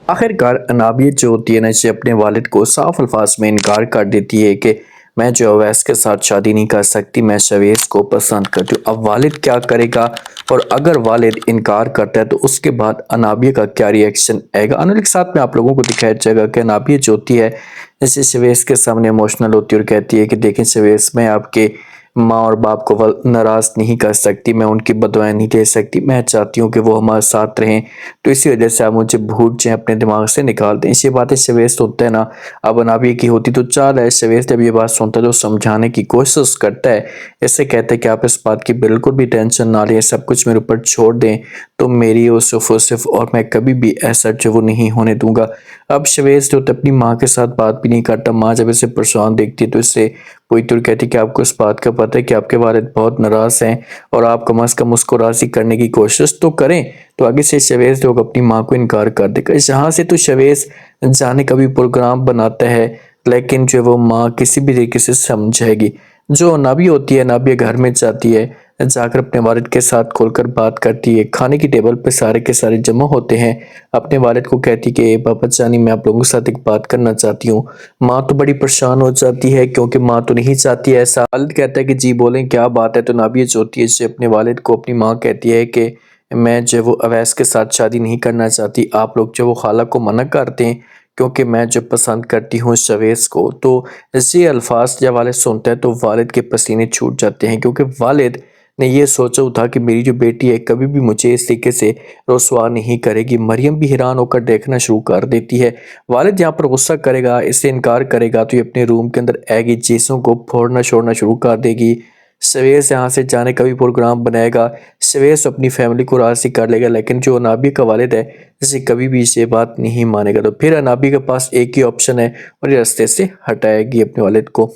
आखिरकार अनाबियत जो होती है ना, इसे अपने वालिद को साफ अल्फाज में इनकार कर देती है कि मैं जो अवैस के साथ शादी नहीं कर सकती, मैं शवेज़ को पसंद करती हूँ। अब वालिद क्या करेगा? और अगर वालिद इनकार करता है तो उसके बाद अनाबिया का क्या रिएक्शन आएगा? आने वाले साथ में आप लोगों को दिखाया जाएगा कि अनाबिया जो होती है जैसे शवेज़ के सामने इमोशनल होती है और कहती है कि देखें शवेज़, मैं आपके माँ और बाप को नाराज़ नहीं कर सकती, मैं उनकी बदुआएं नहीं दे सकती, मैं चाहती हूँ कि वो हमारे साथ रहें, तो इसी वजह से आप मुझे भूल जाएं, अपने दिमाग से निकाल दें। इसी बातें शवेज़ सुनते हैं ना, अब अनाबिया की होती तो चाल है। शवेज़ जब ये बात सुनता है तो समझाने की कोशिश करता है, इससे कहता है कि आप इस बात की बिल्कुल भी टेंशन ना लें, सब कुछ मेरे ऊपर छोड़ दें, तो मेरी वो सिर्फ और मैं कभी भी ऐसा जो वो नहीं होने दूंगा। अब शवेज़ जो अपनी माँ के साथ बात भी नहीं करता, माँ जब इसे परेशान देखती है तो इससे पूरी तरह कहती है कि आपको इस बात का पता है कि आपके वालिद बहुत नाराज़ हैं और आप कम अज़ कम उसको राज़ी करने की कोशिश तो करें। तो आगे से शवेज़ लोग अपनी माँ को इनकार कर देगा। यहाँ से तो शवेज़ जाने का भी प्रोग्राम बनाता है, लेकिन जो वो माँ किसी भी तरीके से समझाएगी। जो नाबी होती है, नाबिया घर में जाती है, जाकर अपने वालिद के साथ खोलकर बात करती है। खाने की टेबल पे सारे के सारे जमा होते हैं। अपने वालिद को कहती कि पापा जानी, मैं आप लोगों के साथ एक बात करना चाहती हूँ। माँ तो बड़ी परेशान हो जाती है क्योंकि माँ तो नहीं चाहती है ऐसा। वालिद कहता है कि जी बोलें, क्या बात है? तो नाबिया जो होती है, जो अपने वालिद को अपनी माँ कहती है कि मैं जो वो अवैस के साथ शादी नहीं करना चाहती, आप लोग जो वो खाला को मना करते हैं क्योंकि मैं जो पसंद करती हूँ शवेज़ को। तो ये अल्फाज जब वालिद सुनता है तो वालिद के पसीने छूट जाते हैं, क्योंकि वालिद ने ये सोचा था कि मेरी जो बेटी है कभी भी मुझे इस तरीके से रुसवा नहीं करेगी। मरियम भी हैरान होकर देखना शुरू कर देती है। वालिद यहाँ पर गुस्सा करेगा, इससे इनकार करेगा तो ये अपने रूम के अंदर आएगी, चीज़ों को फोड़ना छोड़ना शुरू कर देगी। शवेज़ यहाँ से जाने का भी प्रोग्राम बनाएगा। शवेज़ अपनी फैमिली को राज़ी कर लेगा, लेकिन जो अनाबी का वालिद है इसे कभी भी ये बात नहीं मानेगा। तो फिर अनाबी के पास एक ही ऑप्शन है और ये रास्ते से हटाएगी अपने वालिद को।